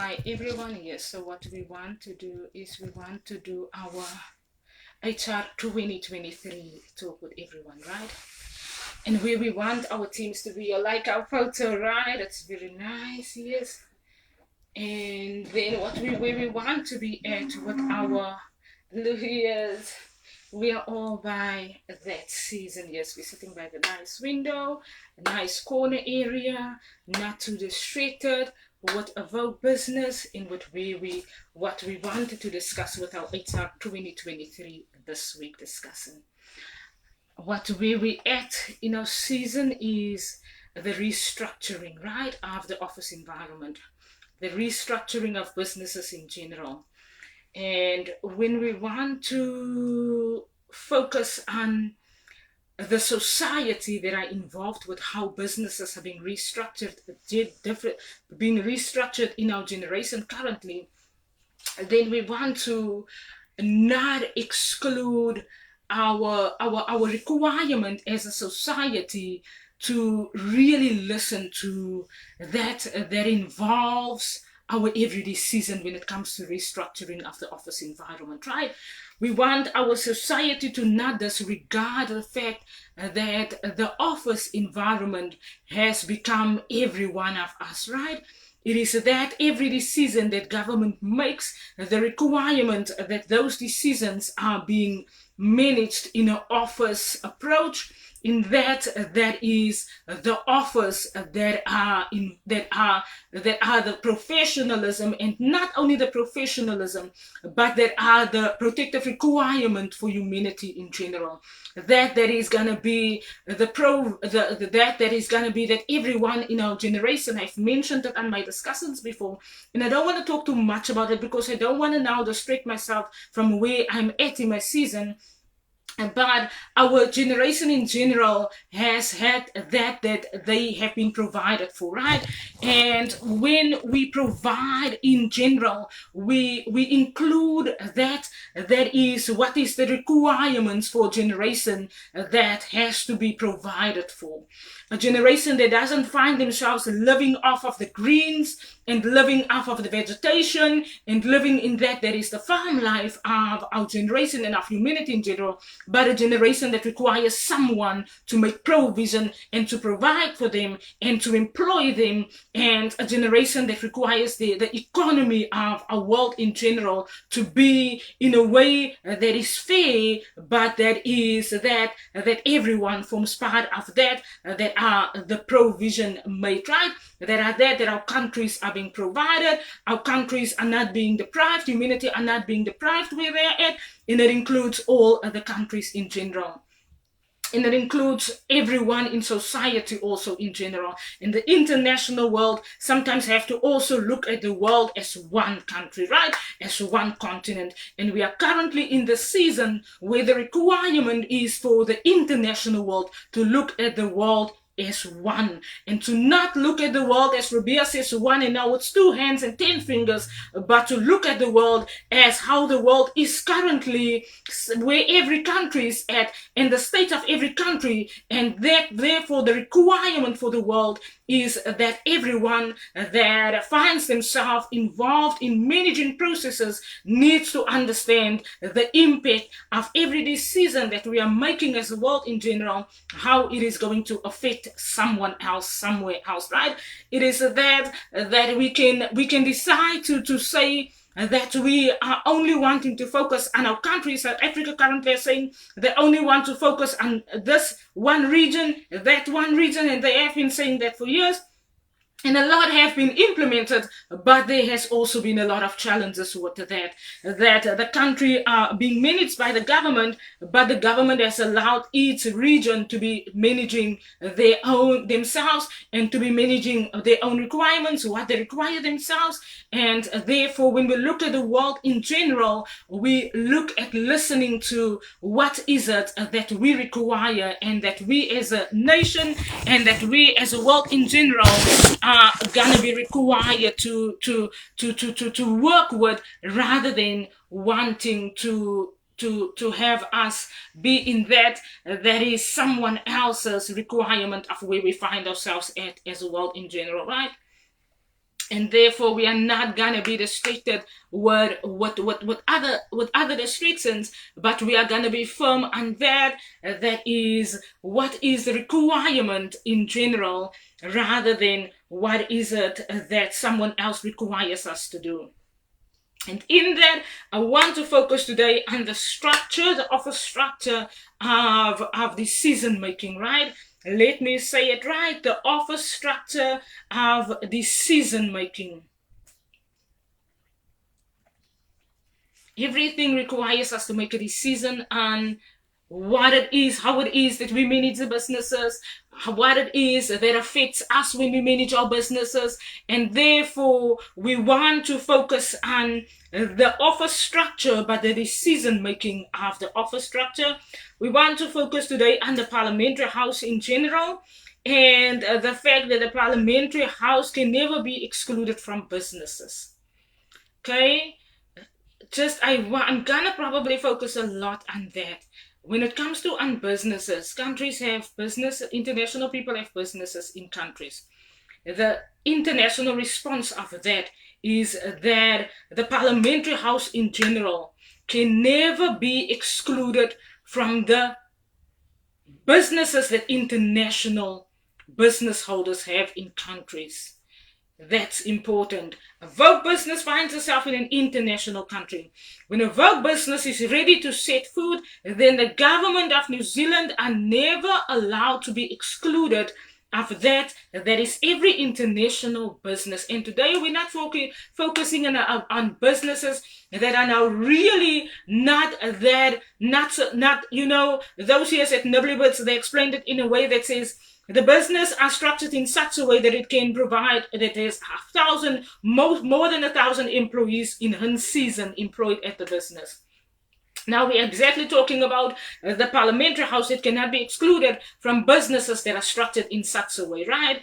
Hi everyone. Yes, so what we want to do is we want to do our HR 2023 talk with everyone, right? And where we want our teams to be, like our photo, right? It's very nice, yes. And then where we want to be at with our lawyers, we are all by that season. Yes, we're sitting by the nice window, a nice corner area, not too distracted. What about business in what we wanted to discuss with our HR 2023 this week discussing. Where we at in our season is the restructuring, right, of the office environment, the restructuring of businesses in general. And when we want to focus on the society that are involved with how businesses have been being restructured in our generation currently, then we want to not exclude our requirement as a society to really listen to that involves our everyday season when it comes to restructuring of the office environment, right? We want our society to not disregard the fact that the office environment has become every one of us, right? It is that every decision that government makes, the requirement that those decisions are being managed in an office approach, in that is the office that are the professionalism, and not only the professionalism, but that are the protective requirement for humanity in general. That is gonna be that is gonna be that everyone in our generation. I've mentioned it on my discussions before, and I don't want to talk too much about it because I don't want to now distract myself from where I'm at in my season. But our generation in general has had that they have been provided for, right? And when we provide in general, we include that is what is the requirements for generation that has to be provided for. A generation that doesn't find themselves living off of the greens and living off of the vegetation and living in that is the farm life of our generation and of humanity in general, but a generation that requires someone to make provision and to provide for them and to employ them, and a generation that requires the economy of our world in general to be in a way that is fair, but that is that everyone forms part of that are the provision made, right? That our countries are being provided, our countries are not being deprived, humanity are not being deprived where they're at, and it includes all other countries in general. And it includes everyone in society also in general. In the international world, sometimes have to also look at the world as one country, right? As one continent. And we are currently in the season where the requirement is for the international world to look at the world as one, and to not look at the world as Ribea says one and now it's 2 hands and 10 fingers, but to look at the world as how the world is currently, where every country is at, and the state of every country, and that therefore the requirement for the world is that everyone that finds themselves involved in managing processes needs to understand the impact of every decision that we are making as a world in general, how it is going to affect someone else somewhere else, right? It is that we can decide to say that we are only wanting to focus on our country. South Africa currently are saying they only want to focus on this one region, that one region, and they have been saying that for years. And a lot have been implemented, but there has also been a lot of challenges with that the country are being managed by the government, but the government has allowed each region to be managing their own themselves and to be managing their own requirements, what they require themselves. And therefore, when we look at the world in general, we look at listening to what is it that we require, and that we as a nation and that we as a world in general are gonna be required to work with, rather than wanting to have us be in that is someone else's requirement of where we find ourselves at as a world in general, right? And therefore we are not gonna be restricted with other restrictions, but we are gonna be firm on that. That is what is the requirement in general, rather than what is it that someone else requires us to do. And in that, I want to focus today on the structure, the office structure of decision making, right? Let me say it right, the office structure of decision making. Everything requires us to make a decision on what it is, how it is that we manage the businesses, what it is that affects us when we manage our businesses. And therefore, we want to focus on the office structure, but the decision making of the office structure. We want to focus today on the Parliamentary House in general, and the fact that the Parliamentary House can never be excluded from businesses. Okay? I'm gonna probably focus a lot on that. When it comes to businesses, countries have business, international people have businesses in countries. The international response of that is that the Parliamentary House in general can never be excluded from the businesses that international business holders have in countries. That's important. A Vogue business finds itself in an international country. When a Vogue business is ready to set food, then the government of New Zealand are never allowed to be excluded of that. That is every international business. And today we're not focusing on businesses that are now really not, you know, those years at Nibblebits, they explained it in a way that says, the business are structured in such a way that it can provide that there's more than 1,000 employees in one season employed at the business. Now we're exactly talking about the Parliamentary House that cannot be excluded from businesses that are structured in such a way, right?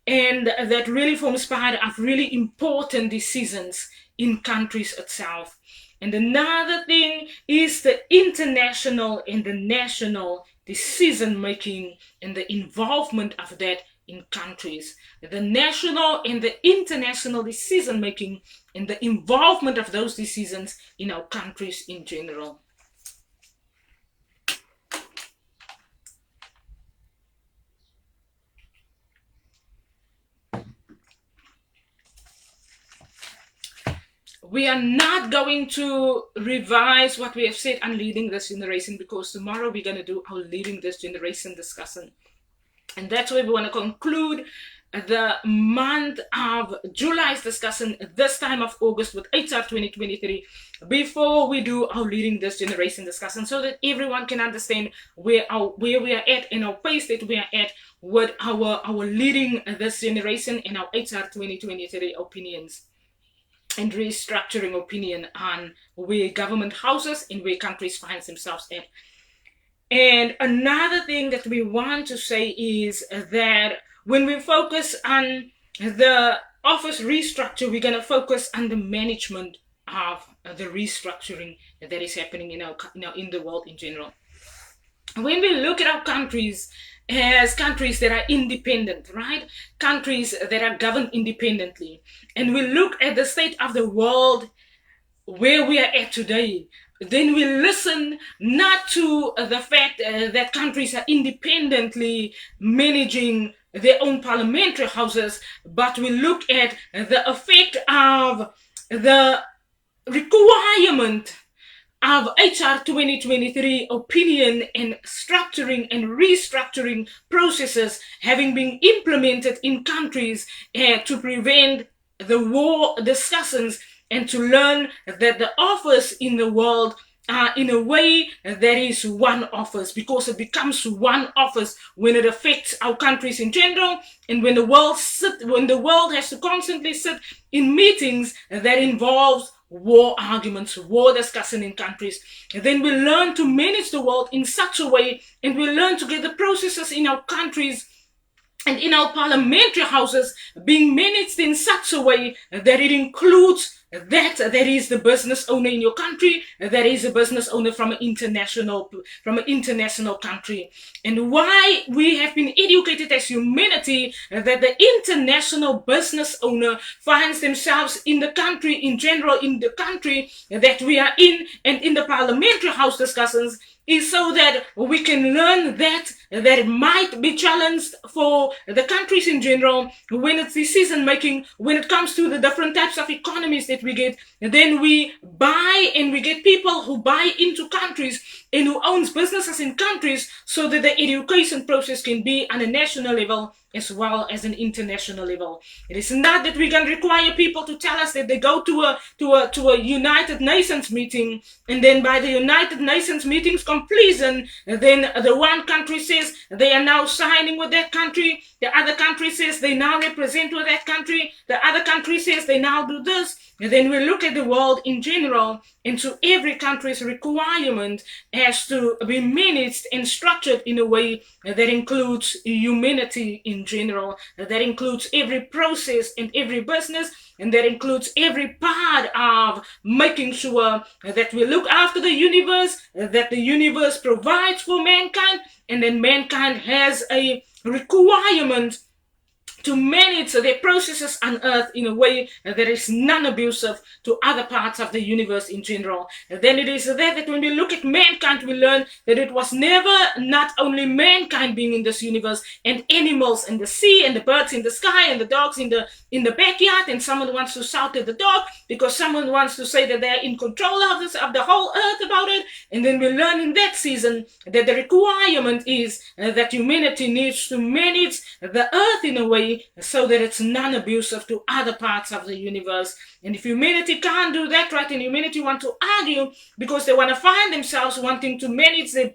And that really forms part of really important decisions in countries itself. And another thing is the international and the national decision making and the involvement of that in countries. The national and the international decision making and the involvement of those decisions in our countries in general. We are not going to revise what we have said on leading this generation, because tomorrow we're going to do our leading this generation discussion. And that's where we want to conclude the month of July's discussion this time of August with HR 2023 before we do our leading this generation discussion, so that everyone can understand where we are at and our pace that we are at with our leading this generation and our HR 2023 opinions and restructuring opinion on where government houses and where countries find themselves at. And another thing that we want to say is that when we focus on the office restructure, we're going to focus on the management of the restructuring that is happening in the world in general. When we look at our countries as countries that are independent, right? Countries that are governed independently. And we look at the state of the world where we are at today, then we listen not to the fact that countries are independently managing their own parliamentary houses, but we look at the effect of the requirement of HR 2023 opinion and structuring and restructuring processes having been implemented in countries to prevent the war discussions and to learn that the offers in the world are in a way that is one office, because it becomes one office when it affects our countries in general, and when the world has to constantly sit in meetings that involves war arguments, war discussion in countries. And then we learn to manage the world in such a way, and we learn to get the processes in our countries and in our parliamentary houses being managed in such a way that it includes that there is the business owner in your country, there is a business owner from an international country. And why we have been educated as humanity that the international business owner finds themselves in the country in general, in the country that we are in, and in the parliamentary house discussions, is so that we can learn that it might be challenged for the countries in general when it's decision making, when it comes to the different types of economies that we get. And then we buy and we get people who buy into countries and who owns businesses in countries, so that the education process can be on a national level as well as an international level. It is not that we can require people to tell us that they go to a United Nations meeting, and then by the United Nations meeting's completion, then the one country says they are now signing with that country, the other country says they now represent with that country, the other country says they now do this. And then we look at the world in general, and so every country's requirement has to be managed and structured in a way that includes humanity in general, that includes every process and every business, and that includes every part of making sure that we look after the universe, that the universe provides for mankind, and then mankind has a requirement to manage their processes on earth in a way that is non-abusive to other parts of the universe in general. And then it is there that when we look at mankind, we learn that it was never not only mankind being in this universe, and animals in the sea, and the birds in the sky, and the dogs in the backyard, and someone wants to shout at the dog because someone wants to say that they're in control of this, of the whole earth about it. And then we learn in that season that the requirement is that humanity needs to manage the earth in a way so that it's non-abusive to other parts of the universe. And if humanity can't do that, right, and humanity want to argue because they want to find themselves wanting to manage their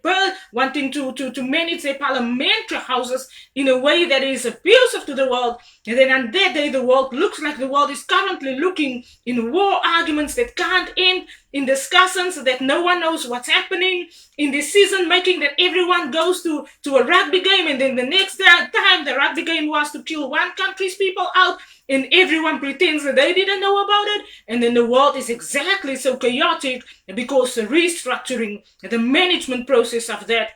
wanting to manage their parliamentary houses in a way that is abusive to the world, and then on that day the world looks like the world is currently looking in war arguments that can't end, in discussions that no one knows what's happening, in decision making that everyone goes to a rugby game, and then the next time the rugby game was to kill one country's people out, and everyone pretends that they didn't know about it. And then the world is exactly so chaotic because the restructuring, the management process of that,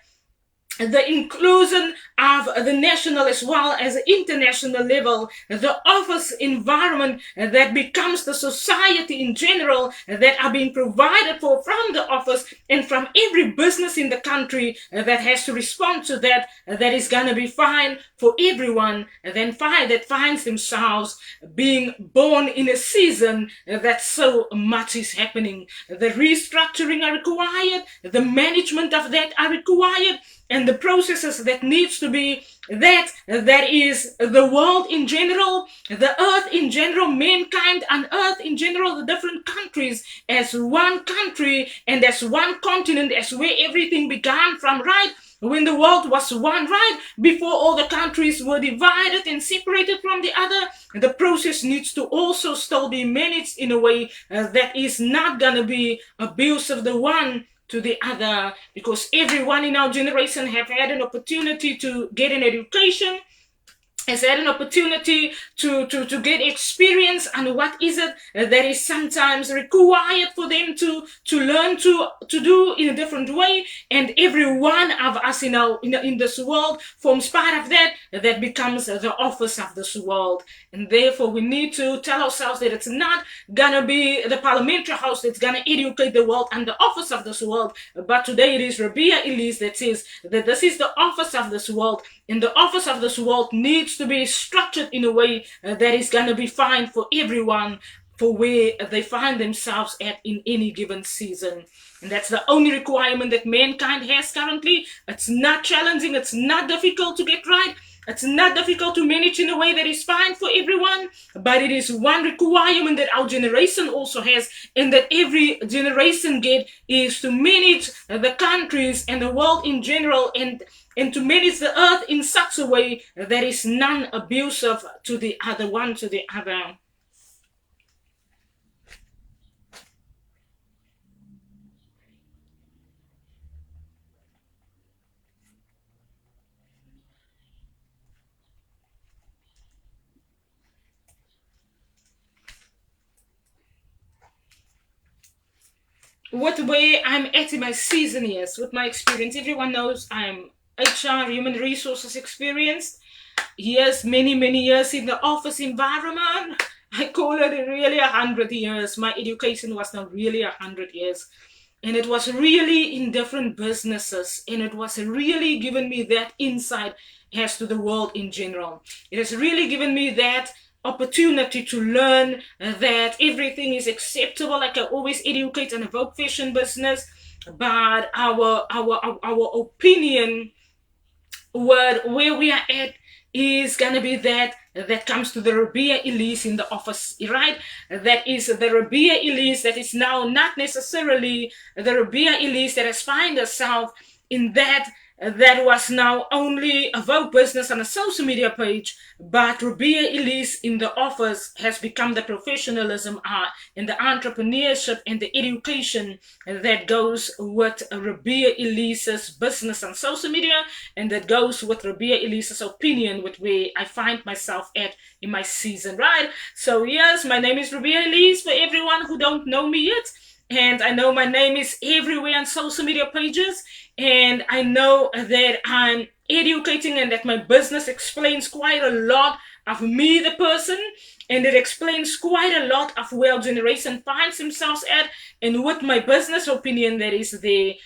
the inclusion of the national as well as the international level, the office environment that becomes the society in general that are being provided for from the office and from every business in the country that has to respond to that, that is going to be fine for everyone, then that finds themselves being born in a season that so much is happening. The restructuring are required, the management of that are required, and the processes that needs to be that is the world in general, the earth in general, mankind on earth in general, the different countries as one country and as one continent, as where everything began from, right? When the world was one, right? Before all the countries were divided and separated from the other, the process needs to also still be managed in a way that is not going to be abusive the one to the other, because everyone in our generation have had an opportunity to get an education, has had an opportunity to get experience on what is it that is sometimes required for them to learn to do in a different way. And every one of us in this world forms part of that becomes the office of this world. And therefore we need to tell ourselves that it's not gonna be the parliamentary house that's gonna educate the world and the office of this world, but today it is Ribea Elise that says that this is the office of this world, and the office of this world needs to be structured in a way that is going to be fine for everyone, for where they find themselves at in any given season. And that's the only requirement that mankind has currently. It's not challenging, it's not difficult to get right, it's not difficult to manage in a way that is fine for everyone, but it is one requirement that our generation also has, and that every generation get, is to manage the countries and the world in general, and to manage the earth in such a way that is non-abusive to the other one, to the other. what way I'm at in my season, yes, with my experience. Everyone knows I'm HR, human resources experienced. Yes, many, many years in the office environment. I call it really 100 years. My education was not really 100 years. And it was really in different businesses. And it was really given me that insight as to the world in general. It has really given me that opportunity to learn that everything is acceptable. Like I always educate and evoke fashion business, but our opinion where we are at is gonna be that comes to the Ribea Elise in the office, right? That is the Ribea Elise that is now not necessarily the Ribea Elise that has found herself in that was now only a Vogue business on a social media page, but Ribea Elise in the office has become the professionalism and the entrepreneurship and the education that goes with Ribea Elise's business on social media, and that goes with Ribea Elise's opinion, with where I find myself at in my season, right? So yes, my name is Ribea Elise for everyone who don't know me yet. And I know my name is everywhere on social media pages. And I know that I'm educating and that my business explains quite a lot of me, the person. And it explains quite a lot of where generation finds themselves at. And with my business opinion, that is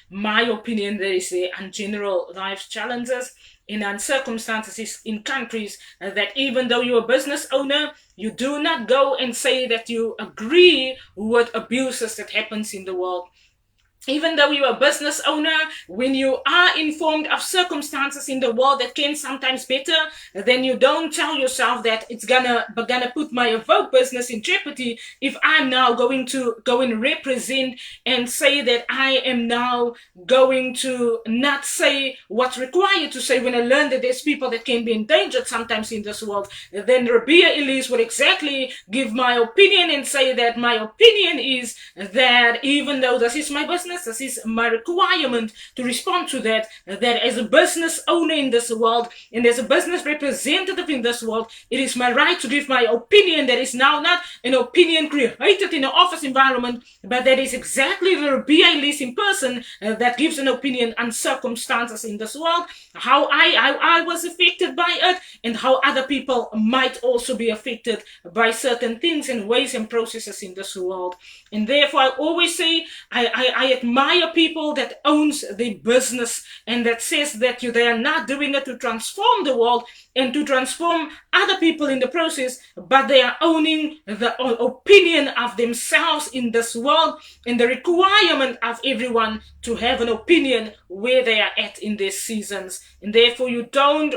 my opinion, that is on general life challenges and on circumstances in countries that even though you're a business owner, you do not go and say that you agree with abuses that happens in the world. Even though you're a business owner, when you are informed of circumstances in the world that can sometimes better, then you don't tell yourself that it's gonna put my Evoke business in jeopardy if I'm now going to go and represent and say that I am now going to not say what's required to say when I learn that there's people that can be endangered sometimes in this world. Then Ribea Elise would exactly give my opinion and say that my opinion is that even though this is my business, this is my requirement to respond to that as a business owner in this world and as a business representative in this world, it is my right to give my opinion that is now not an opinion created in an office environment, but that is exactly the Ribea Elise in person that gives an opinion on circumstances in this world, how I was affected by it, and how other people might also be affected by certain things and ways and processes in this world. And therefore, I always say I admire people that owns the business and that says that they are not doing it to transform the world and to transform other people in the process, but they are owning the opinion of themselves in this world and the requirement of everyone to have an opinion where they are at in their seasons. And therefore, you don't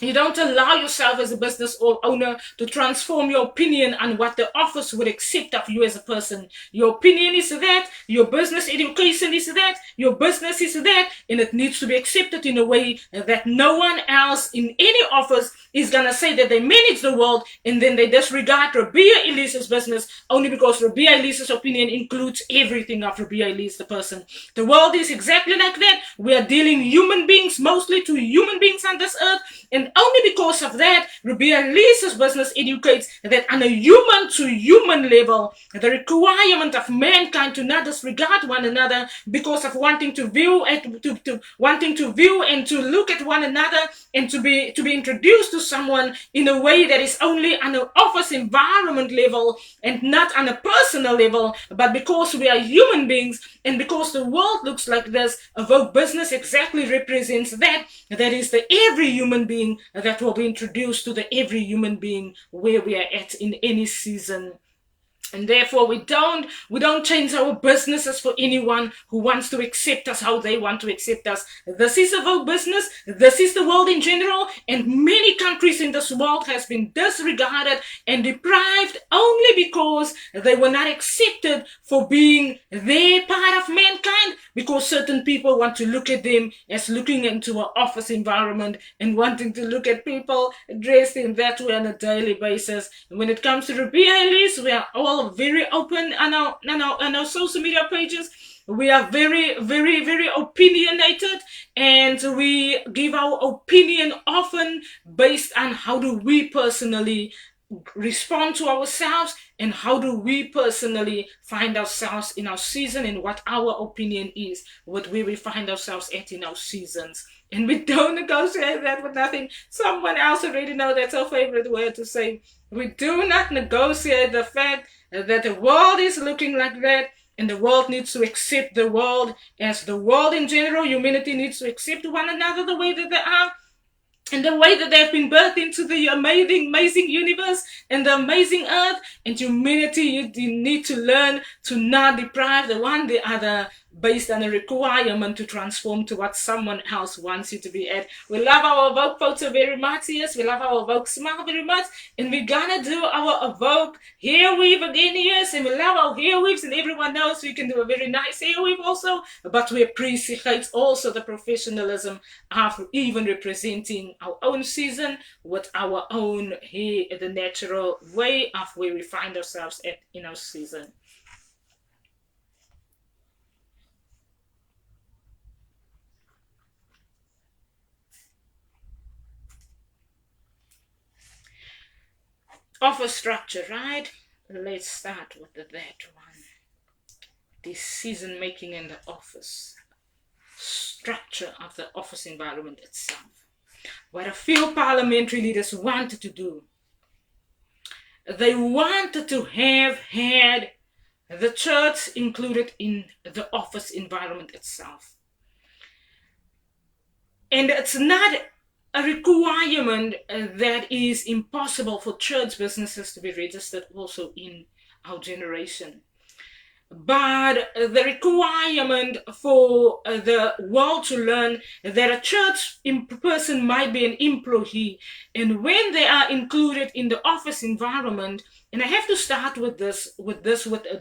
allow yourself as a business owner to transform your opinion on what the office would accept of you as a person. Your opinion is that, your business education is that, your business is that, and it needs to be accepted in a way that no one else in any office is going to say that they manage the world and then they disregard Ribea Elise's business only because Ribea Elise's opinion includes everything of Ribea Elise, the person. The world is exactly like that. We are dealing human beings, mostly to human beings on this earth, and only because of that, Ribea Elise's business educates that on a human-to-human level, the requirement of mankind to not disregard one another because of wanting to view and to look at one another and to be introduced to someone in a way that is only on an office environment level and not on a personal level, but because we are human beings and because the world looks like this, Vogue business exactly represents that. That is the every human being that will be introduced to the every human being where we are at in any season. And therefore, we don't change our businesses for anyone who wants to accept us how they want to accept us. This is a Vogue business. This is the world in general. And many countries in this world has been disregarded and deprived only because they were not accepted for being their part of mankind, because certain people want to look at them as looking into an office environment and wanting to look at people dressed in that way on a daily basis. And when it comes to Ribea Elise, we are all very open on our social media pages. We are very, very, very opinionated, and we give our opinion often based on how do we personally respond to ourselves, and how do we personally find ourselves in our season, and what our opinion is, what where we find ourselves at in our seasons. And we don't negotiate that with nothing. Someone else already know that's our favorite word to say. We do not negotiate the fact that the world is looking like that, and the world needs to accept the world as the world in general. Humanity needs to accept one another the way that they are, and the way that they've been birthed into the amazing universe and the amazing earth. And humanity, you need to learn to not deprive the one the other based on a requirement to transform to what someone else wants you to be at. We love our Evoke photo very much, yes. We love our Evoke smile very much. And we're gonna do our Evoke hair weave again, yes. And we love our hair weaves, and everyone knows we can do a very nice hair weave also. But we appreciate also the professionalism of even representing our own season with our own hair, the natural way of where we find ourselves at in our season. Office structure, right? Let's start with that one. Decision making in the office. Structure of the office environment itself. What a few parliamentary leaders wanted to do. They wanted to have had the church included in the office environment itself. And it's not a requirement that is impossible for church businesses to be registered also in our generation. But the requirement for the world to learn that a church person might be an employee, and when they are included in the office environment, and I have to start with the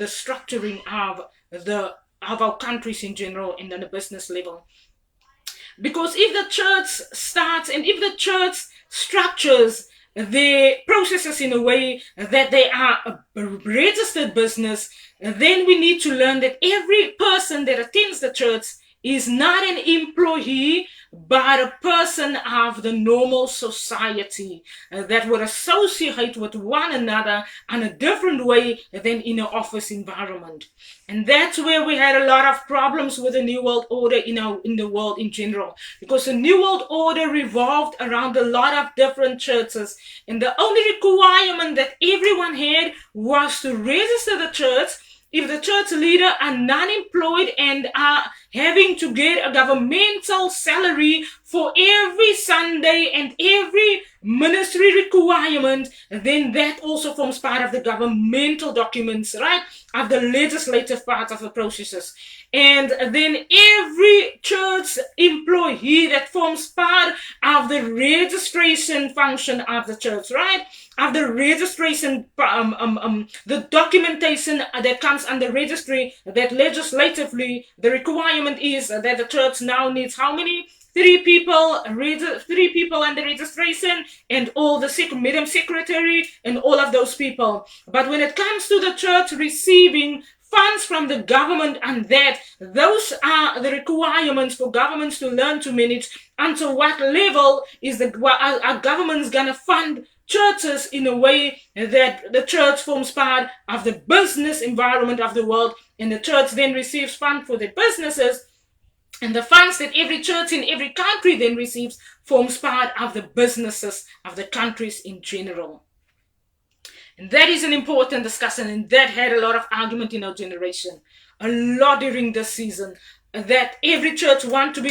structuring of our countries in general and on the business level. Because if the church starts and if the church structures the processes in a way that they are a registered business, then we need to learn that every person that attends the church is not an employee, but a person of the normal society that would associate with one another in a different way than in an office environment. And that's where we had a lot of problems with the New World Order in the world in general, because the New World Order revolved around a lot of different churches, and the only requirement that everyone had was to register the church. If the church leader are non-employed and are having to get a governmental salary for every Sunday and every ministry requirement, then that also forms part of the governmental documents, right? Of the legislative part of the processes. And then every church employee that forms part of the registration function of the church, right? Of the registration, the documentation that comes under registry, that legislatively the requirement is that the church now needs how many? 3 people under registration, and all the medium secretary and all of those people. But when it comes to the church receiving funds from the government, and that those are the requirements for governments to learn to manage. Until what level is our government's gonna fund churches in a way that the church forms part of the business environment of the world, and the church then receives funds for their businesses, and the funds that every church in every country then receives forms part of the businesses of the countries in general. And that is an important discussion, and that had a lot of argument in our generation, a lot during this season, that every church wanted to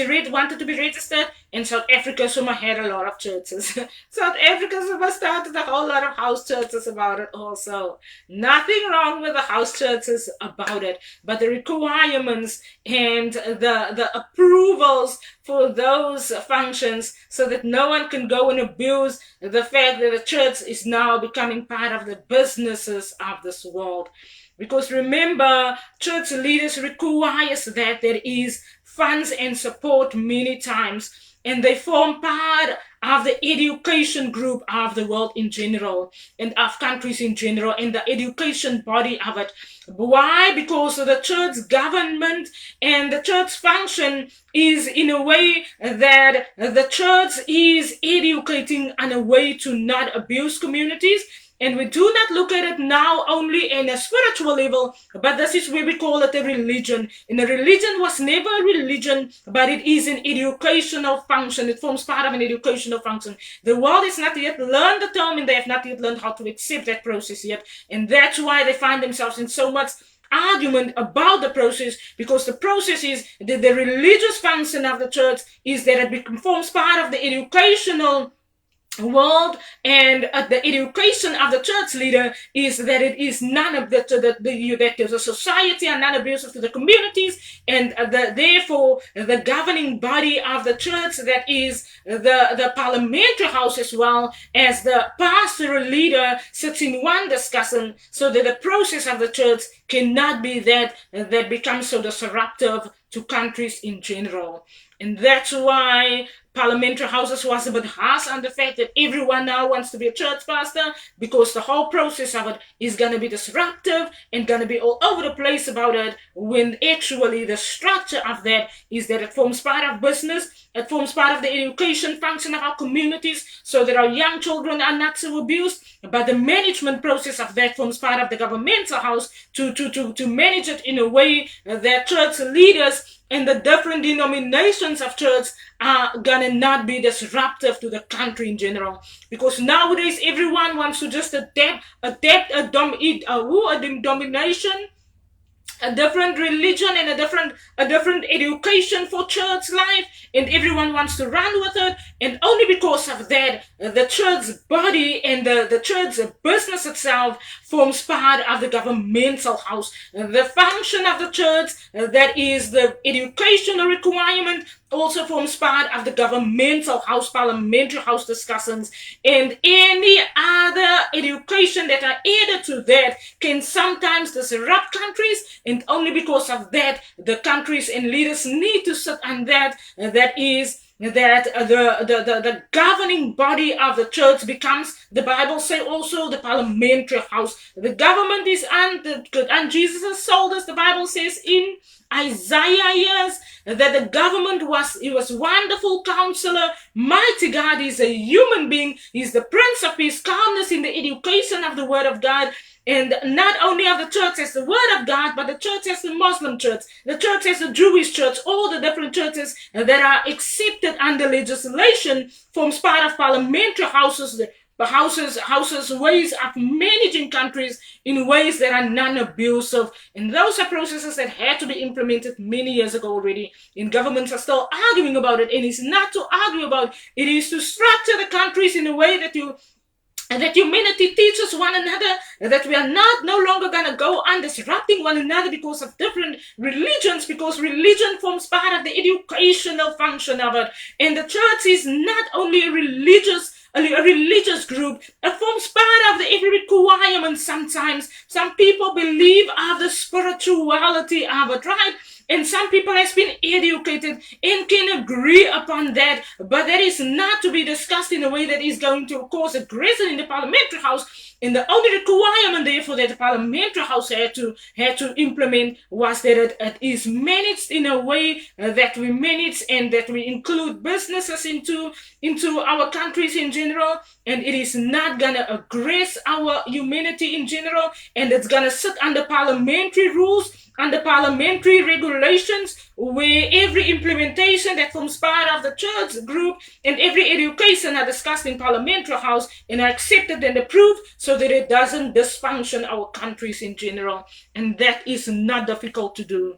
be registered, and South Africa Suma had a lot of churches. South Africa Suma started a whole lot of house churches about it also. Nothing wrong with the house churches about it, but the requirements and the approvals for those functions, so that no one can go and abuse the fact that the church is now becoming part of the businesses of this world. Because remember, church leaders requires that there is funds and support many times, and they form part of the education group of the world in general, and of countries in general, and the education body of it. Why? Because the church government and the church function is in a way that the church is educating in a way to not abuse communities, And we do not look at it now only in a spiritual level, but this is where we call it a religion. And a religion was never a religion, but it is an educational function. It forms part of an educational function. The world has not yet learned the term, and they have not yet learned how to accept that process yet. And that's why they find themselves in so much argument about the process, because the process is the religious function of the church is that it forms part of the educational world, and the education of the church leader is that it is none of that the society are not abusive to the communities, and therefore the governing body of the church, that is the parliamentary house, as well as the pastoral leader, sits in one discussion, so that the process of the church cannot be that becomes so disruptive to countries in general. And that's why parliamentary houses was a bit harsh on the fact that everyone now wants to be a church pastor, because the whole process of it is going to be disruptive and going to be all over the place about it, when actually the structure of that is that it forms part of business, it forms part of the education function of our communities, so that our young children are not so abused, but the management process of that forms part of the governmental house to manage it in a way that church leaders and the different denominations of church are gonna not be disruptive to the country in general. Because nowadays everyone wants to just adapt a domination, a different religion, and a different education for church life, and everyone wants to run with it. And only because of that, the church body and the church business itself forms part of the governmental house. The function of the church, that is the educational requirement, also forms part of the governmental house, parliamentary house discussions, and any other education that are added to that can sometimes disrupt countries, and only because of that, the countries and leaders need to sit on that. That is that the governing body of the church becomes, the Bible say also, the parliamentary house. The government is on Jesus' shoulders. The Bible says in Isaiah years that the government was wonderful counselor, mighty God. Is a human being. He's the Prince of Peace, calmness in the education of the Word of God. And not only of the church as the Word of God, but the church as the Muslim church, the church as the Jewish church, all the different churches that are accepted under legislation forms part of parliamentary houses, houses ways of managing countries in ways that are non-abusive. And those are processes that had to be implemented many years ago already. And governments are still arguing about it. And it's not to argue about, it is to structure the countries in a way that humanity teaches one another, that we are no longer going to go on disrupting one another because of different religions, because religion forms part of the educational function of it. And the church is not only a religious group, it forms part of the every requirement. Sometimes some people believe of the spirituality of it, right? And some people has been educated and can agree upon that, but that is not to be discussed in a way that is going to cause aggression in the parliamentary house. And the only requirement, therefore, that the parliamentary house had to implement was that it is managed in a way that we manage, and that we include businesses into our countries in general, and it is not gonna aggress our humanity in general, and it's gonna sit under parliamentary rules, under parliamentary regulations, where every implementation that forms part of the church group and every education are discussed in parliamentary house and are accepted and approved, so that it doesn't dysfunction our countries in general. And that is not difficult to do.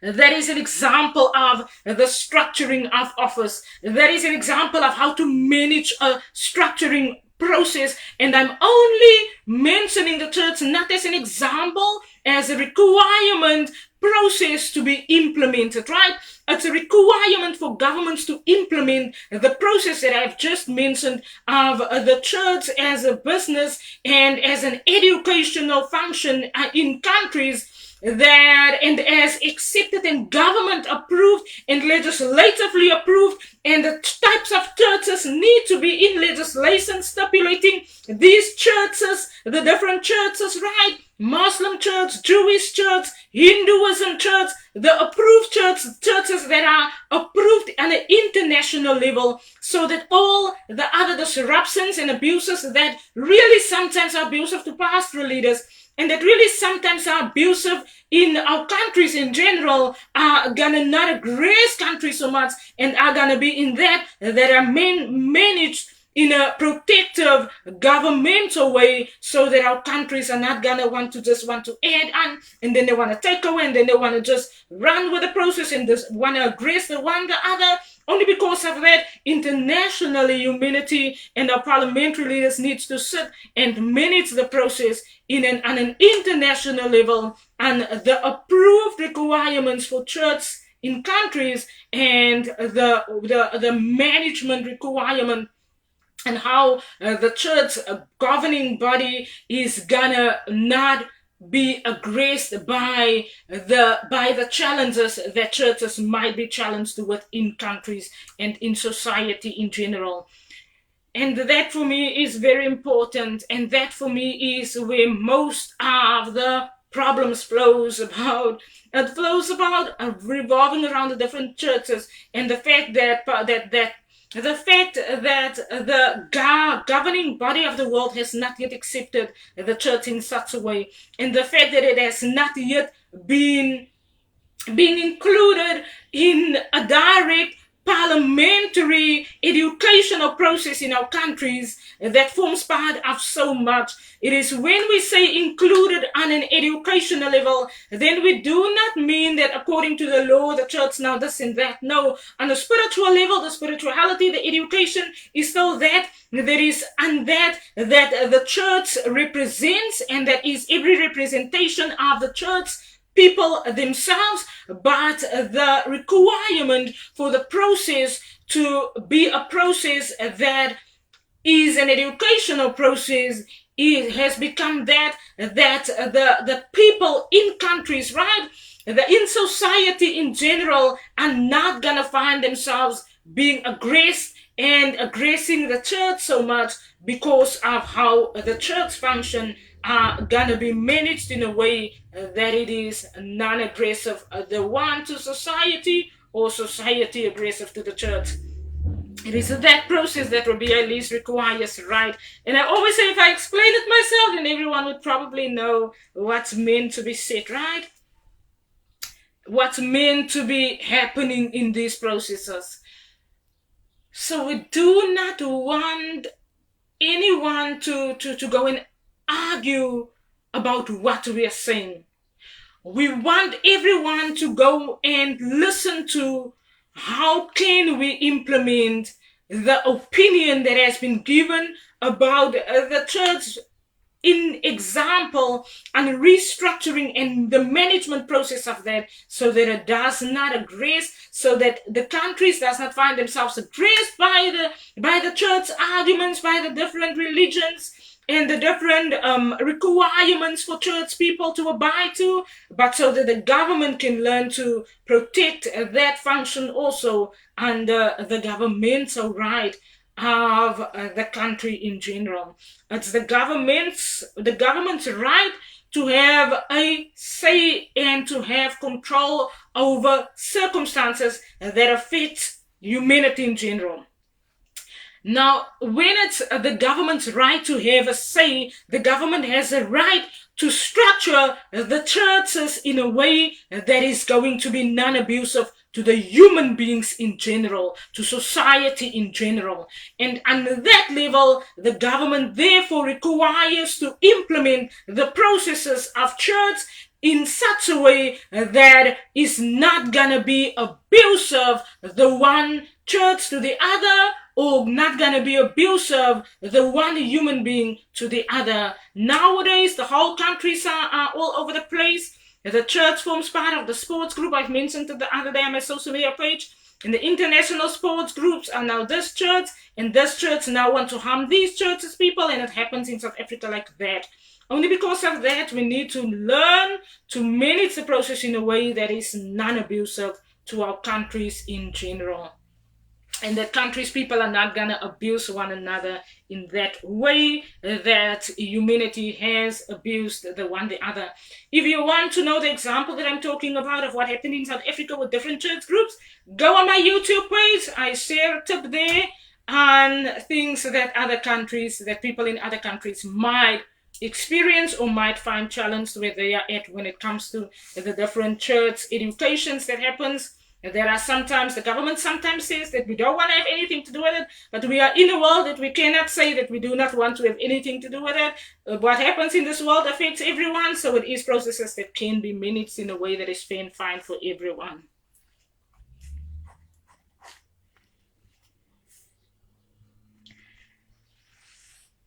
That is an example of the structuring of office. That is an example of how to manage a structuring process. And I'm only mentioning the church not as an example, as a requirement process to be implemented, right? It's a requirement for governments to implement the process that I've just mentioned of the church as a business and as an educational function in countries, that and as accepted and government approved and legislatively approved, and the types of churches need to be in legislation stipulating these churches the different churches, right? Muslim church, Jewish church, Hinduism church, the approved churches that are approved on an international level, so that all the other disruptions and abuses that really sometimes are abusive to pastoral leaders and that really sometimes are abusive in our countries in general are gonna not grace countries so much and are gonna be in that are managed in a protective governmental way, so that our countries are not gonna want to add on, and then they want to take away, and then they want to just run with the process and just want to aggress the one the other. Only because of that, internationally, humanity and our parliamentary leaders needs to sit and manage the process on an international level, and the approved requirements for church in countries and the management requirement, and how the church governing body is gonna not be aggressed by the challenges that churches might be challenged with in countries and in society in general. And that for me is very important, and that for me is where most of the problems flows about. It flows about revolving around the different churches, and the fact that the governing body of the world has not yet accepted the church in such a way, and the fact that it has not yet been included in a direct parliamentary educational process in our countries that forms part of so much. It is when we say included on an educational level, then we do not mean that according to the law, the church now this and that. No, on a spiritual level, the spirituality, the education is still that there is, and that the church represents, and that is every representation of the church people themselves, but the requirement for the process to be a process that is an educational process, it has become that the people in countries, right, in society in general, are not gonna find themselves being aggressed and aggressing the church so much because of how the church function are gonna be managed in a way that it is non-aggressive, the one to society or society aggressive to the church. It is that process that Ribea Elise requires, right? And I always say, if I explain it myself, then everyone would probably know what's meant to be said, right? What's meant to be happening in these processes. So we do not want anyone to go and argue about what we are saying. We want everyone to go and listen to how can we implement the opinion that has been given about the church in example and restructuring and the management process of that, so that it does not aggress, so that the countries does not find themselves aggressed by the church arguments, by the different religions and the different requirements for church people to abide to, but so that the government can learn to protect that function also under the governmental right of the country in general. It's the government's right to have a say and to have control over circumstances that affect humanity in general. Now, when it's the government's right to have a say, the government has a right to structure the churches in a way that is going to be non-abusive to the human beings in general, to society in general. And on that level, the government therefore requires to implement the processes of church in such a way that is not gonna be abusive the one church to the other, or not gonna be abusive the one human being to the other. Nowadays, the whole countries are all over the place. The church forms part of the sports group I've mentioned the other day on my social media page. And the international sports groups are now this church, and this church now want to harm these churches people, and it happens in South Africa like that. Only because of that, we need to learn to manage the process in a way that is non-abusive to our countries in general. and that countries' people are not gonna abuse one another in that way that humanity has abused the one the other. If you want to know the example that I'm talking about of what happened in South Africa with different church groups, go on my YouTube page. I share a tip there on things that other countries, that people in other countries might experience or might find challenged where they are at when it comes to the different church educations that happens. There are sometimes, the government sometimes says that we don't want to have anything to do with it, but we are in a world that we cannot say that we do not want to have anything to do with it. What happens in this world affects everyone, so it is processes that can be managed in a way that is fair and fine for everyone.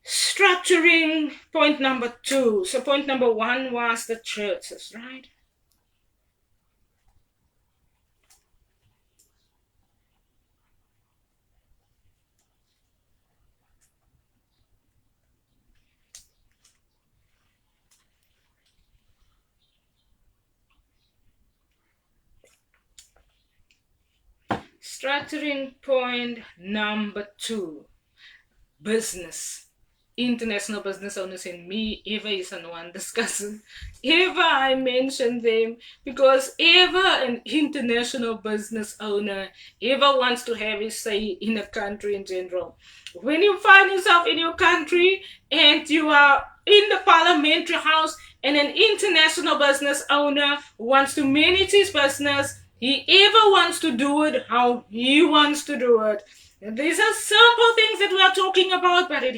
Structuring, point number 2. So point number 1 was the churches, right? Structuring point number 2. Business. International business owners and me, Eva is on one discussion. Eva, I mentioned them because Eva, an international business owner, Eva wants to have his say in a country in general. When you find yourself in your country and you are in the parliamentary house and an international business owner wants to manage his business, he ever wants to do it how he wants to do it. These are simple things that we are talking about, but it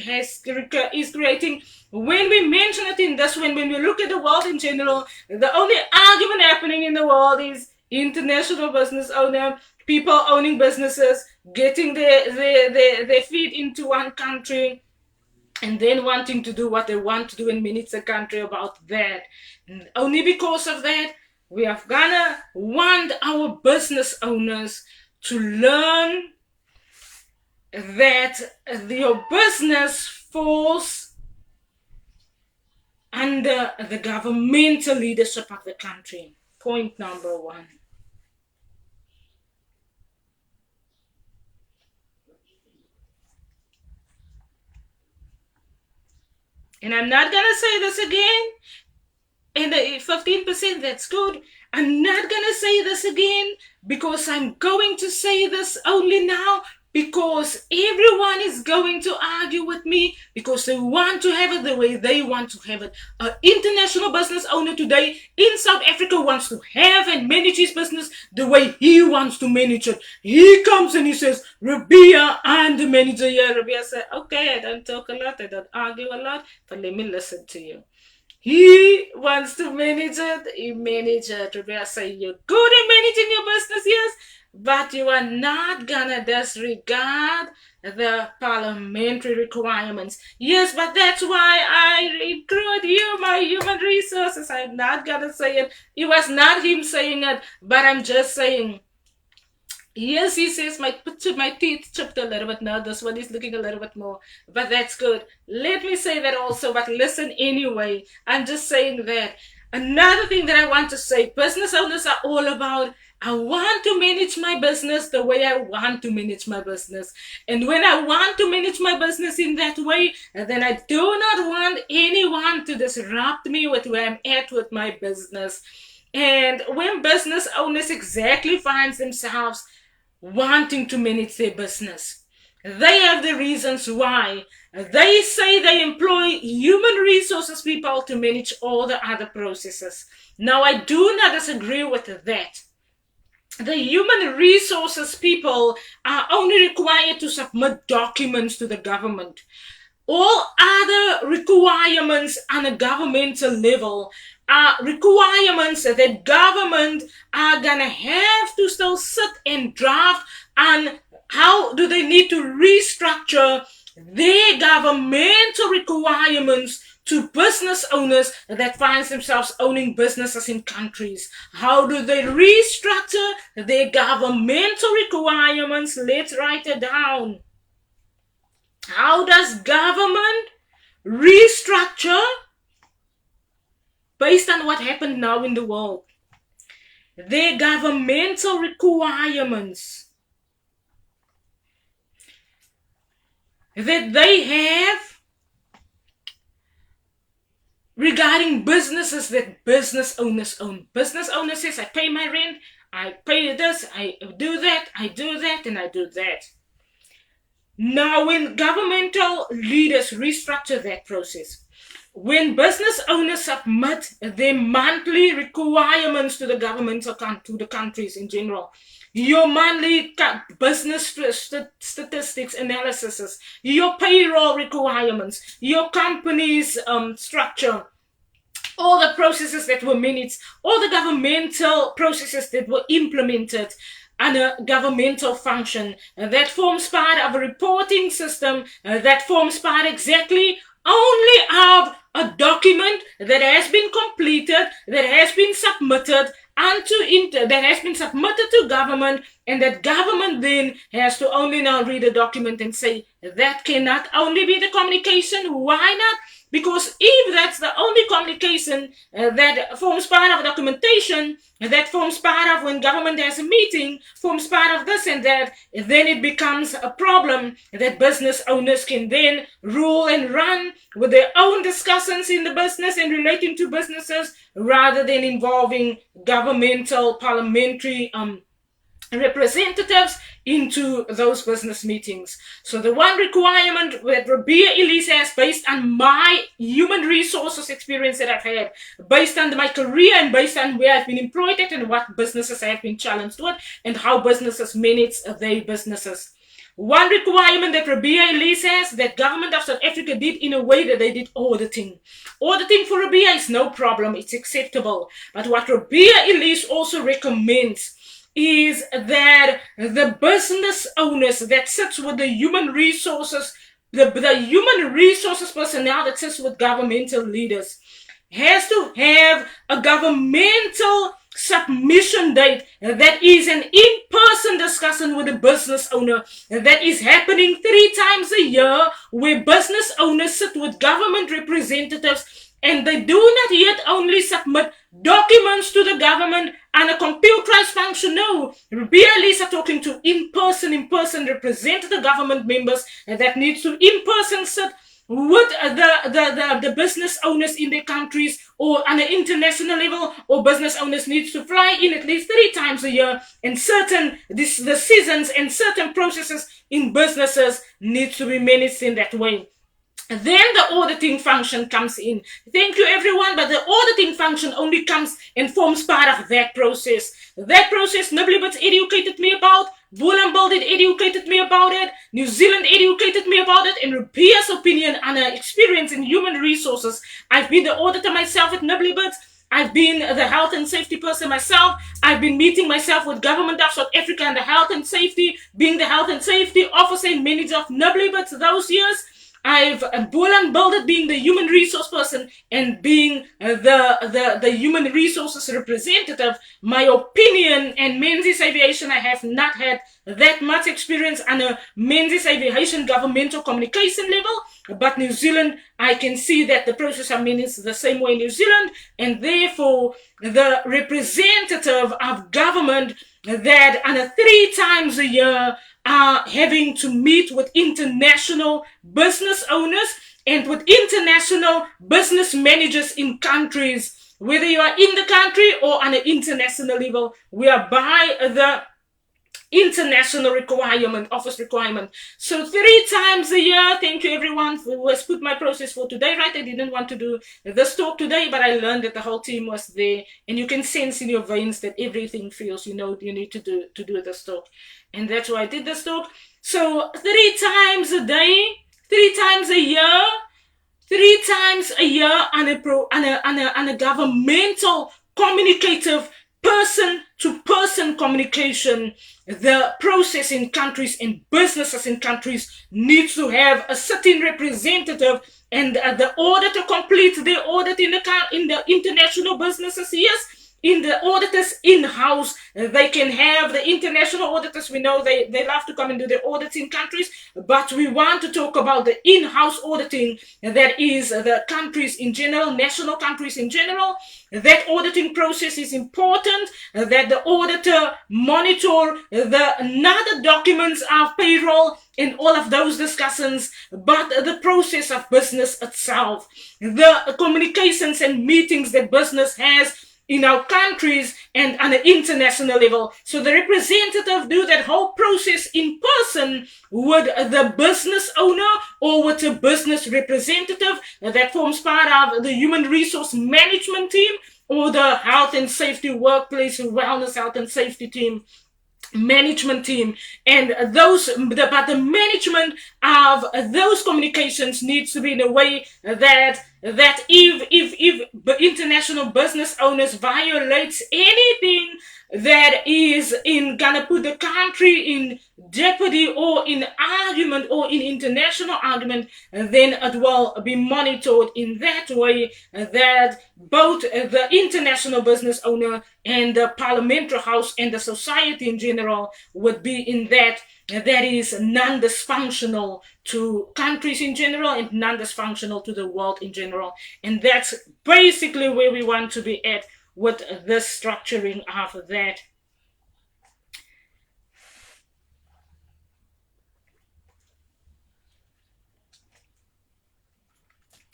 is creating, when we mention it in this, when we look at the world in general, the only argument happening in the world is international business owner, people owning businesses, getting their feet into one country, and then wanting to do what they want to do and manage the country about that. And only because of that, we are gonna want our business owners to learn that your business falls under the governmental leadership of the country. Point number 1. And I'm not going to say this again. And the 15%, that's good. I'm not going to say this again because I'm going to say this only now because everyone is going to argue with me because they want to have it the way they want to have it. An international business owner today in South Africa wants to have and manage his business the way he wants to manage it. He comes and he says, Ribea, I'm the manager here. Ribea said, okay, I don't talk a lot, I don't argue a lot, but let me listen to you. He wants to manage it, he manages it. Ribea say, you're good at managing your business, yes, but you are not gonna disregard the parliamentary requirements. Yes, but that's why I recruit you, my human resources. I'm not gonna say it. It was not him saying it, but I'm just saying. Yes, he says my teeth chipped a little bit now. This one is looking a little bit more, but that's good. Let me say that also, but listen anyway. I'm just saying that. Another thing that I want to say, business owners are all about, I want to manage my business the way I want to manage my business. And when I want to manage my business in that way, then I do not want anyone to disrupt me with where I'm at with my business. And when business owners exactly find themselves wanting to manage their business, they have the reasons why. They say they employ human resources people to manage all the other processes. Now, I do not disagree with that. The human resources people are only required to submit documents to the government. All other requirements on a governmental level are requirements that government are gonna have to still sit and draft on how do they need to restructure their governmental requirements to business owners that find themselves owning businesses in countries. How do they restructure their governmental requirements? Let's write it down. How does government restructure based on what happened now in the world? Their governmental requirements. that they have regarding businesses that business owners own. Business owner says, I pay my rent, I pay this, I do that, and I do that. Now, when governmental leaders restructure that process, when business owners submit their monthly requirements to the governments or to the countries in general, your monthly business statistics analysis, your payroll requirements, your company's structure, all the processes that were managed, all the governmental processes that were implemented under governmental function, that forms part of a reporting system, that forms part exactly only of a document that has been completed, that has been submitted that has been submitted to government, and that government then has to only now read the document and say that cannot only be the communication. Why not? Because if that's the only communication that forms part of documentation, that forms part of when government has a meeting, forms part of this and that, then it becomes a problem that business owners can then rule and run with their own discussions in the business and relating to businesses rather than involving governmental, parliamentary representatives into those business meetings. So the one requirement that Ribea Elise has, based on my human resources experience that I've had, based on my career and based on where I've been employed at and what businesses I have been challenged with and how businesses manage their businesses. One requirement that Ribea Elise has, that government of South Africa did in a way that they did auditing. Auditing for Ribea is no problem, it's acceptable. But what Ribea Elise also recommends is that the business owners that sits with the human resources, the human resources personnel that sits with governmental leaders, has to have a governmental submission date that is an in-person discussion with the business owner that is happening 3 times a year, where business owners sit with government representatives and they do not yet only submit documents to the government and a computerized function. No, Ribea Elise are talking to in-person representative government members that needs to in-person sit with the business owners in their countries or on an international level, or business owners needs to fly in at least 3 times a year, and the seasons and certain processes in businesses need to be managed in that way. Then the auditing function comes in. Thank you, everyone, but the auditing function only comes and forms part of that process. That process, Nublibits educated me about, Wollambalded educated me about it, New Zealand educated me about it, and Ribea's opinion and her experience in human resources. I've been the auditor myself at Nublibits. I've been the health and safety person myself. I've been meeting myself with government of South Africa and the health and safety, being the health and safety officer and manager of Nublibits those years. I've Bulled being the human resource person and being the human resources representative. My opinion and Menzies Aviation, I have not had that much experience on a Menzies Aviation governmental communication level, but New Zealand, I can see that the process are managed the same way in New Zealand, and therefore the representative of government that on a 3 times a year are having to meet with international business owners and with international business managers in countries, whether you are in the country or on an international level. We are by the international office requirement. So 3 times a year. Thank you, everyone, who has put my process for today right. I didn't want to do this talk today, but I learned that the whole team was there, and you can sense in your veins that everything feels, you need to do this talk. And that's why I did this talk. So 3 times a day, 3 times a year, 3 times a year on a governmental communicative person-to-person communication. The process in countries and businesses in countries needs to have a sitting representative, and the order to complete the audit in the international businesses, yes, in the auditors in-house. They can have the international auditors. We know they love to come and do their audits in countries, but we want to talk about the in-house auditing that is the countries in general, national countries in general. That auditing process is important, that the auditor monitor not the documents of payroll and all of those discussions, but the process of business itself, the communications and meetings that business has in our countries and on an international level. So the representative do that whole process in person with the business owner or with a business representative that forms part of the human resource management team or the health and safety workplace wellness health and safety team management team. And but the management of those communications needs to be in a way that if international business owners violates anything that is in gonna put the country in jeopardy or in argument or in international argument, then it will be monitored in that way that both the international business owner and the parliamentary house and the society in general would be in that is non-dysfunctional to countries in general and non-dysfunctional to the world in general. And that's basically where we want to be at with the structuring of that.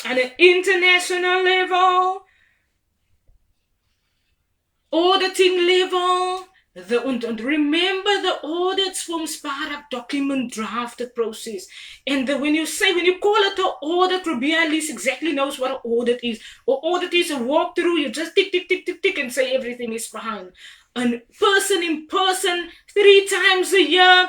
On an international level, auditing level, and remember the audits forms part of document drafted process. And when you call it an audit, Ribea at least exactly knows what an audit is. Or audit is a walkthrough, you just tick, tick, tick, tick, tick, and say everything is fine. And person in person, 3 times a year,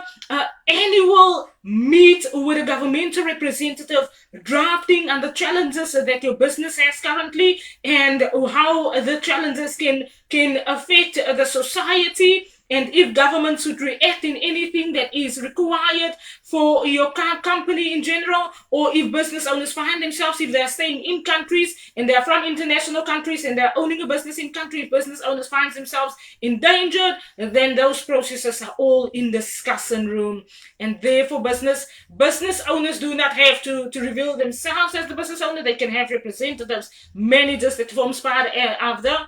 annual meet with a governmental representative, drafting on the challenges that your business has currently and how the challenges can affect the society, and if government should react in anything that is required for your company in general, or if business owners find themselves, if they're staying in countries and they're from international countries and they're owning a business in country, if business owners find themselves endangered, then those processes are all in the discussion room. And therefore business owners do not have to reveal themselves as the business owner. They can have representatives, managers that forms part of the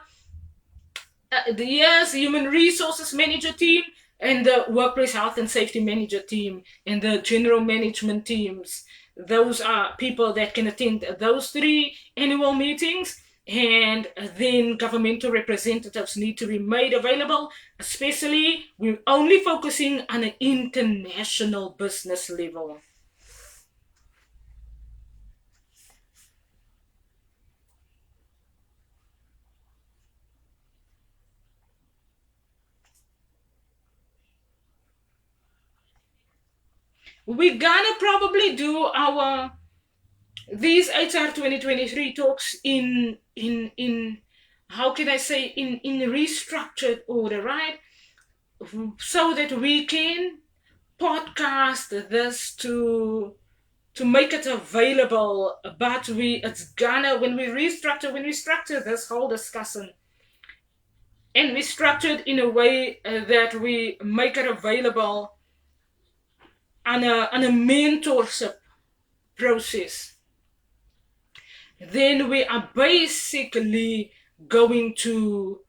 human resources manager team and the workplace health and safety manager team and the general management teams. Those are people that can attend those 3 annual meetings. And then governmental representatives need to be made available, especially we're only focusing on an international business level. We're gonna probably do these HR 2023 talks in how can I say in restructured order, right? So that we can podcast this to make it available. But when we structure this whole discussion, and we structure it in a way that we make it available on a mentorship process, then we are basically going to,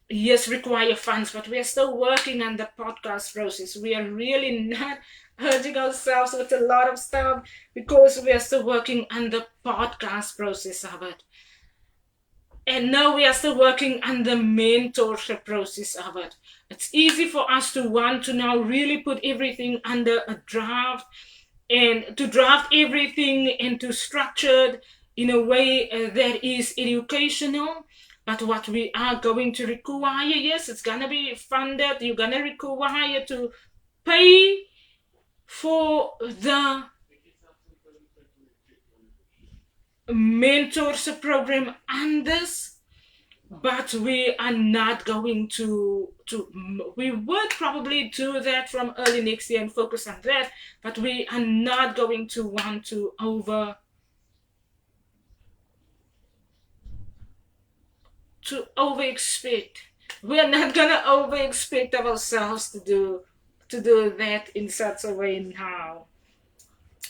yes, require funds, but we are still working on the podcast process. We are really not hurting ourselves with a lot of stuff because we are still working on the podcast process of it. And now we are still working on the mentorship process of it. It's easy for us to want to now really put everything under a draft and to draft everything and to structure it in a way that is educational. But what we are going to require, yes, it's going to be funded. You're going to require to pay for the mentorship program on this, but we are not going to we would probably do that from early next year and focus on that, but we are not going to want to to over-expect. We are not gonna over-expect ourselves to do that in such a way now.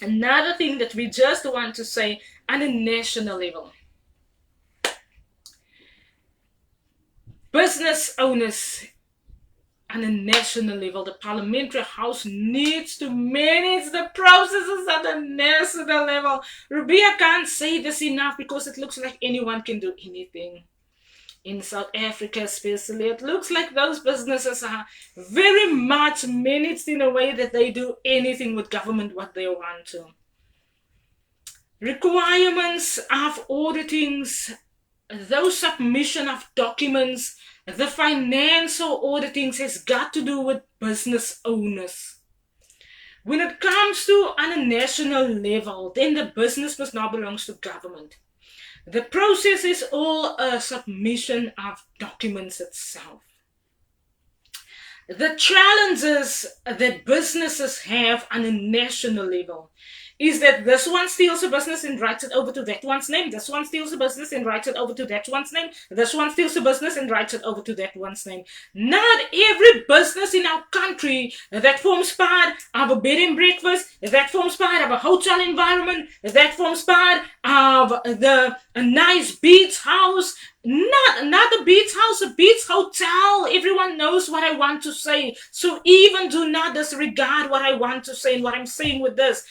Another thing that we just want to say on a national level. Business owners on a national level, the Parliamentary House needs to manage the processes at a national level. Ribea can't say this enough because it looks like anyone can do anything. In South Africa especially, it looks like those businesses are very much managed in a way that they do anything with government what they want to. Requirements of auditings, those submission of documents, the financial auditings has got to do with business owners. When it comes to on a national level, then the business must now belongs to government. The process is all a submission of documents itself. The challenges that businesses have on a national level is that this one steals a business and writes it over to that one's name. This one steals a business and writes it over to that one's name. This one steals a business and writes it over to that one's name. Not every business in our country that forms part of a bed and breakfast, that forms part of a hotel environment, that forms part of a nice beach house, not a beach house, a beach hotel. Everyone knows what I want to say. So even do not disregard what I want to say and what I'm saying with this.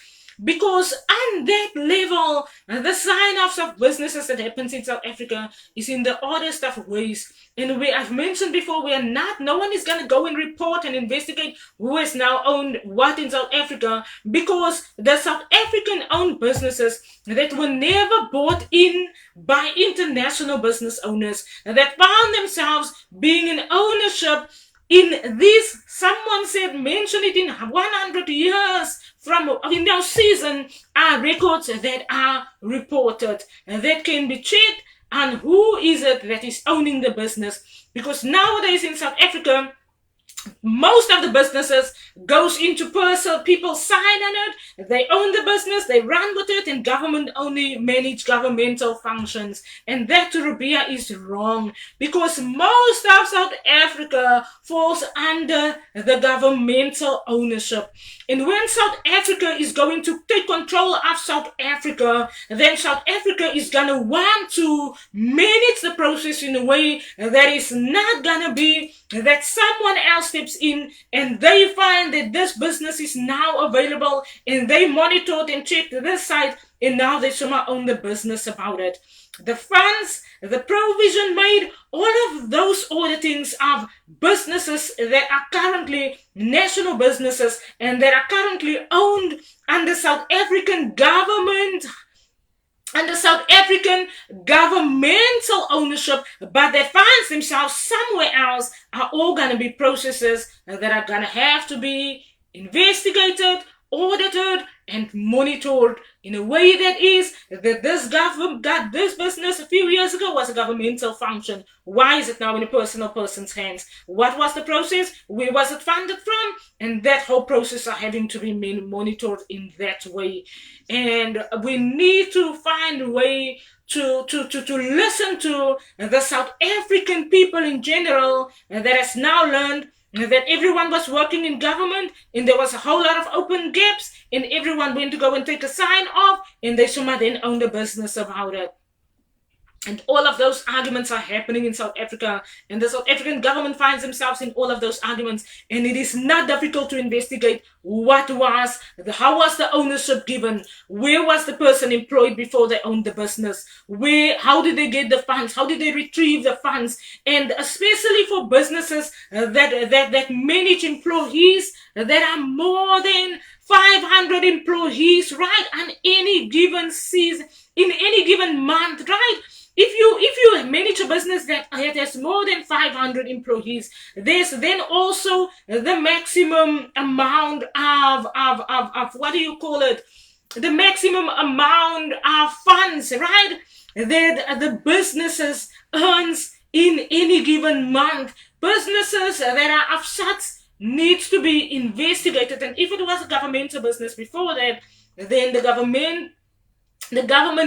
Because on that level, the sign-offs of businesses that happens in South Africa is in the oddest of ways. And I've mentioned before, no one is going to go and report and investigate who has now owned what in South Africa, because the South African owned businesses that were never bought in by international business owners that found themselves being in ownership in this, someone said, mention it in 100 years from in our season, are records that are reported that can be checked, and who is it that is owning the business? Because nowadays in South Africa, most of the businesses goes into personal, people sign on it, they own the business, they run with it, and government only manage governmental functions. And that, to Ribea, is wrong, because most of South Africa falls under the governmental ownership. And when South Africa is going to take control of South Africa, then South Africa is going to want to manage the process in a way that is not going to be that someone else steps in and they find that this business is now available and they monitored and checked this site and now they somehow own the business about it. The funds, the provision made, all of those auditings of businesses that are currently national businesses and that are currently owned under South African government, under South African governmental ownership, but that finds themselves somewhere else, are all going to be processes that are going to have to be investigated, audited, and monitored in a way that is that this government got this business a few years ago was a governmental function. Why is it now in a person's hands? What was the process? Where was it funded from? And that whole process are having to be monitored in that way. And we need to find a way to listen to the South African people in general that has now learned that everyone was working in government and there was a whole lot of open gaps and everyone went to go and take a sign off and they somehow then owned a business about it. And all of those arguments are happening in South Africa, and the South African government finds themselves in all of those arguments, and it is not difficult to investigate how was the ownership given, where was the person employed before they owned the business, how did they get the funds, how did they retrieve the funds, and especially for businesses that manage employees that are more than 500 employees, right, on any given season, in any given month, right? If you manage a business that has more than 500 employees, there's then also the maximum amount of what do you call it? The maximum amount of funds, right? That the businesses earns in any given month. Businesses that are of such needs to be investigated. And if it was a governmental business before that, then the government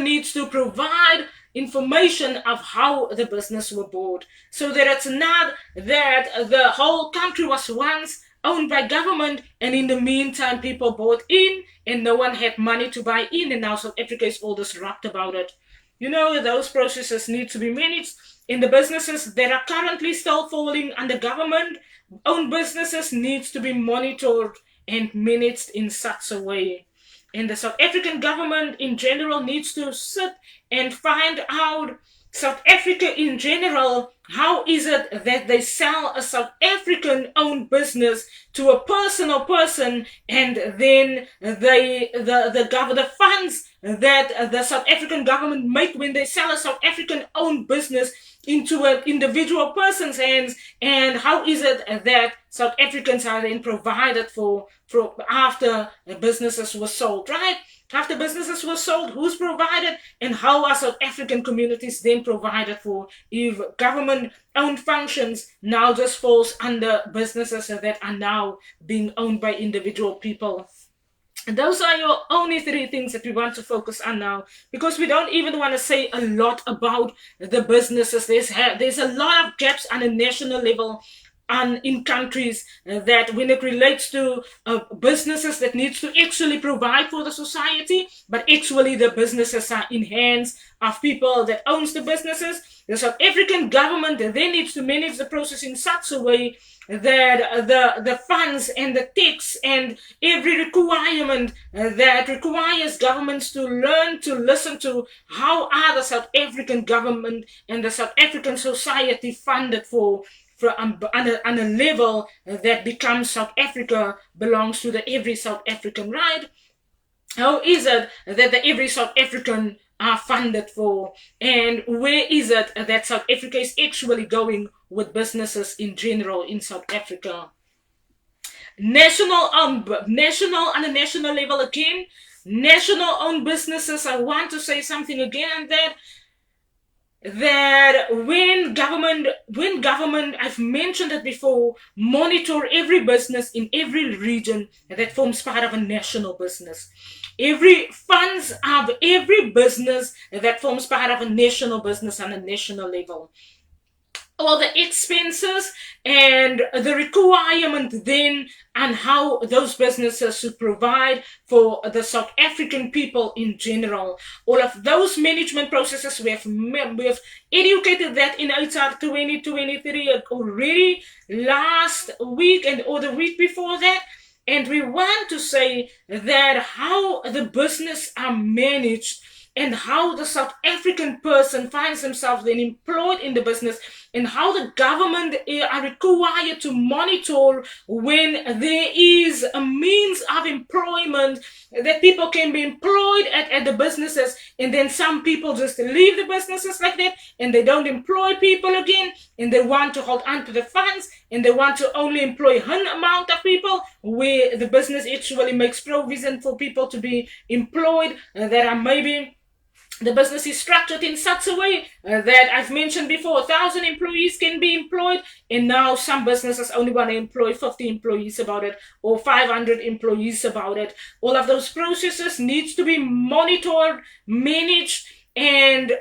needs to provide information of how the business were bought, so that it's not that the whole country was once owned by government, and in the meantime people bought in and no one had money to buy in, and now South Africa is all disrupted about it. Those processes need to be managed. In the businesses that are currently still falling under government owned businesses needs to be monitored and managed in such a way. And the South African government in general needs to sit and find out, South Africa in general, how is it that they sell a South African owned business to a personal person, and then the funds that the South African government make when they sell a South African owned business into an individual person's hands, and how is it that South Africans are then provided for after businesses were sold, right? After businesses were sold, who's provided, and how are South African communities then provided for if government-owned functions now just falls under businesses that are now being owned by individual people? And those are your only three things that we want to focus on now, because we don't even want to say a lot about the businesses. There's a lot of gaps on a national level and in countries that when it relates to businesses that needs to actually provide for the society, but actually the businesses are in hands of people that owns the businesses. The South African government then needs to manage the process in such a way that the funds and the tax and every requirement that requires governments to learn to listen to how are the South African government and the South African society funded for on a level that becomes South Africa belongs to the every South African, right? How is it that the every South African are funded for, and where is it that South Africa is actually going with businesses in general in South Africa? National on a national level again, national owned businesses. I want to say something again that when government, I've mentioned it before, monitor every business in every region that forms part of a national business. Every funds of every business that forms part of a national business on a national level. All the expenses and the requirement then and how those businesses should provide for the South African people in general. All of those management processes, we have educated that in HR 2023 already last week or the week before that. And we want to say that how the business are managed and how the South African person finds himself then employed in the business, and how the government are required to monitor when there is a means of employment that people can be employed at the businesses, and then some people just leave the businesses like that and they don't employ people again, and they want to hold on to the funds and they want to only employ an amount of people, where the business actually makes provision for people to be employed that are maybe the business is structured in such a way that I've mentioned before, 1,000 employees can be employed, and now some businesses only want to employ 50 employees about it, or 500 employees about it. All of those processes needs to be monitored, managed, and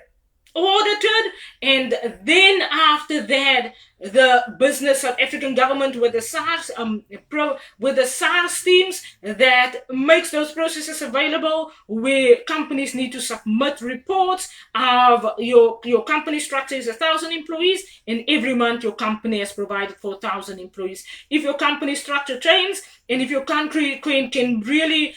audited, and then after that the business of African government with the SARS teams that makes those processes available, where companies need to submit reports of your company structure is 1,000 employees, and every month your company has provided for 1,000 employees. If your company structure changes, and if your country can really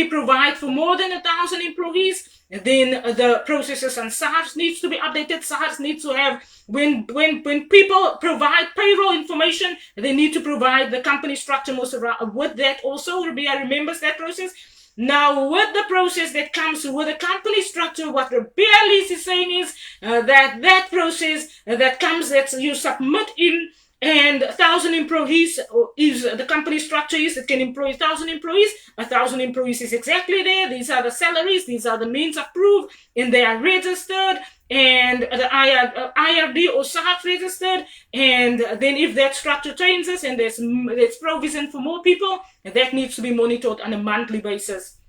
provide for more than 1,000 employees, then the processes on SARS needs to be updated. SARS needs to have, when people provide payroll information, they need to provide the company structure most around with that also. Ribea remembers that process. Now, with the process that comes with the company structure, what Ribea Elise is saying is that process that comes, that you submit in, and 1,000 employees is the company structure is it can employ 1,000 employees. 1,000 employees is exactly there. These are the salaries. These are the means of proof, and they are registered, and the IRD or SARS registered. And then if that structure changes and there's provision for more people, that needs to be monitored on a monthly basis.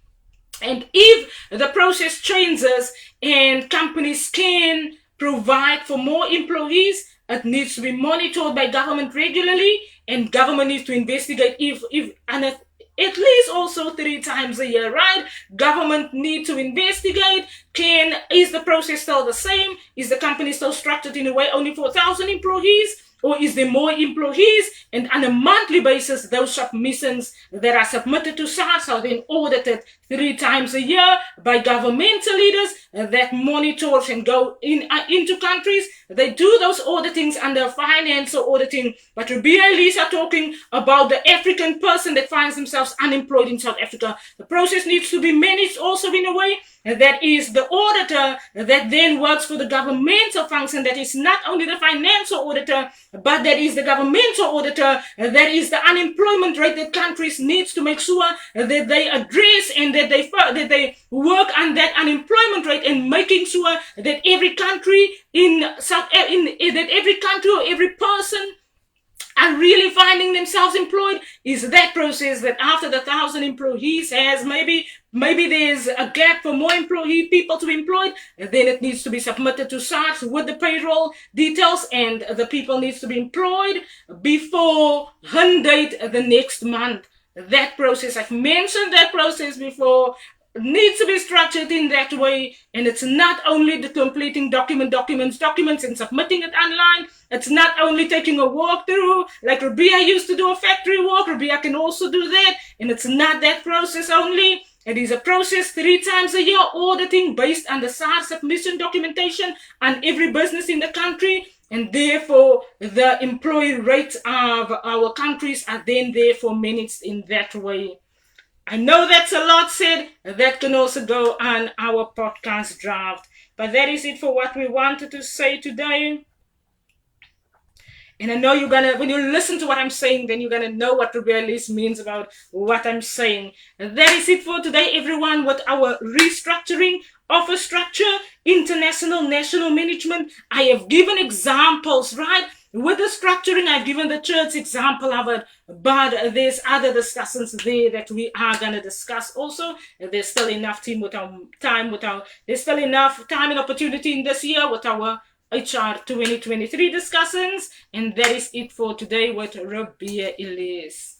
And if the process changes and companies can provide for more employees, it needs to be monitored by government regularly, and government needs to investigate if and at least also 3 times a year, right? Government need to investigate. Is the process still the same? Is the company still structured in a way only for 1,000 employees? Or is there more employees? And on a monthly basis, those submissions that are submitted to SARS are then audited 3 times a year by governmental leaders that monitors and go into countries. They do those auditings under financial auditing. But Ribea and Elise are talking about the African person that finds themselves unemployed in South Africa. The process needs to be managed also in a way that is the auditor that then works for the governmental function, that is not only the financial auditor, but that is the governmental auditor, that is the unemployment rate that countries needs to make sure that they address and that they work on that unemployment rate, and making sure that every country that every country or every person are really finding themselves employed. Is that process that after the 1,000 employees has maybe there's a gap for more people to be employed, and then it needs to be submitted to SARS with the payroll details, and the people needs to be employed before hun date the next month. That process, I've mentioned that process before, needs to be structured in that way. And it's not only the completing documents and submitting it online. It's not only taking a walkthrough like Ribea used to do a factory walk. Ribea can also do that. And it's not that process only. It is a process 3 times a year, auditing based on the SARS submission documentation on every business in the country. And therefore, the employee rates of our countries are then therefore managed in that way. I know that's a lot said. That can also go on our podcast draft. But that is it for what we wanted to say today. And I know when you listen to what I'm saying, then you're gonna know what Ribea means about what I'm saying. And that is it for today, everyone, with our restructuring office structure, international, national management. I have given examples, right? With the structuring, I've given the church example of it, but there's other discussions there that we are going to discuss also. There's still enough there's still enough time and opportunity in this year with our HR 2023 discussions. And that is it for today with Ribea Elise.